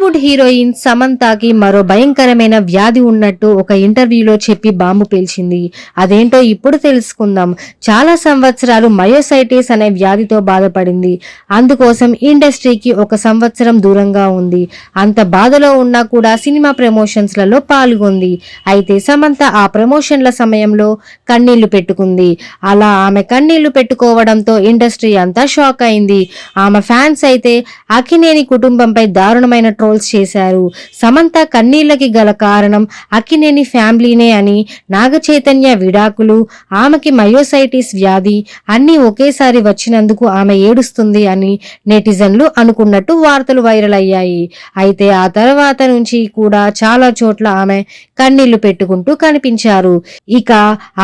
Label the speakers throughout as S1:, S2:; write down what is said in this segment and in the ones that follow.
S1: Bollywood heroine సమంతకి మరో భయంకరమైన వ్యాధి ఉన్నట్టు ఒక ఇంటర్వ్యూలో చెప్పి బాంబు పేల్చింది. అదేంటో ఇప్పుడు తెలుసుకుందాం. చాలా సంవత్సరాలు మయోసైటిస్ అనే వ్యాధితో బాధపడింది. అందుకోసం ఇండస్ట్రీకి 1 సంవత్సరం దూరంగా ఉంది. అంత బాధలో ఉన్నా కూడా సినిమా ప్రమోషన్స్లలో పాల్గొంది. అయితే సమంత ఆ ప్రమోషన్ల సమయంలో కన్నీళ్లు పెట్టుకుంది. అలా ఆమె కన్నీళ్లు పెట్టుకోవడంతో ఇండస్ట్రీ అంతా షాక్ అయింది. ఆమె ఫ్యాన్స్ అయితే అక్కినేని కుటుంబంపై దారుణమైన ట్రోల్స్ చేశారు. సమంత కన్నీళ్లకి గల కారణం అక్కినేని ఫ్యామిలీనే అని, నాగచైతన్య విడాకులు, ఆమెకి మయోసైటిస్ వ్యాధి అన్నీ ఒకేసారి వచ్చినందుకు ఆమె ఏడుస్తుంది అని నెటిజన్లు అనుకున్నట్టు వార్తలు వైరల్ అయ్యాయి. అయితే ఆ తర్వాత నుంచి కూడా చాలా చోట్ల ఆమె కన్నీళ్లు పెట్టుకుంటూ కనిపించారు. ఇక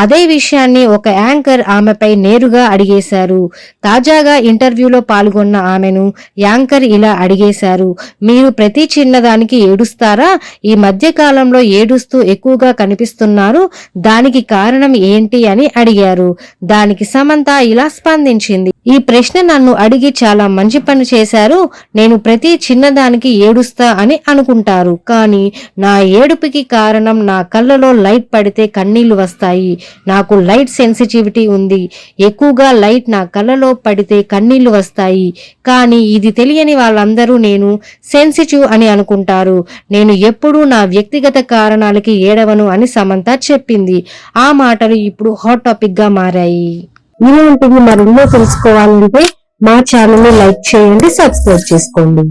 S1: అదే విషయాన్ని ఒక యాంకర్ ఆమెపై నేరుగా అడిగేశారు. తాజాగా ఇంటర్వ్యూలో పాల్గొన్న ఆమెను యాంకర్ ఇలా అడిగేశారు, మీరు ప్రతి చిన్నదానికి ఏడుస్తారా? ఈ మధ్య కాలంలో ఏడుస్తూ ఎక్కువగా కనిపిస్తున్నారు, దానికి కారణం ఏంటి అని అడిగారు. దానికి సమంత ఇలా స్పందించింది, ఈ ప్రశ్న నన్ను అడిగి చాలా మంచి పని చేశారు. నేను ప్రతి చిన్నదానికి ఏడుస్తా అని అనుకుంటారు, కానీ నా ఏడుపుకి కారణం నా కళ్ళలో లైట్ పడితే కన్నీళ్లు వస్తాయి. నాకు లైట్ సెన్సిటివిటీ ఉంది. ఎక్కువగా లైట్ నా కళ్ళలో పడితే కన్నీళ్లు వస్తాయి. కానీ ఇది తెలియని వాళ్ళందరూ నేను సెన్సిటివ్ అని అనుకుంటారు. నేను ఎప్పుడూ నా వ్యక్తిగత కారణాలకి ఏడవను అని సమంత చెప్పింది. ఆ మాటలు ఇప్పుడు హాట్ టాపిక్ గా మారాయి. ఇలాంటివి మరెన్నో తెలుసుకోవాలంటే మా ఛానల్ ని లైక్ చేయండి, సబ్స్క్రైబ్ చేసుకోండి.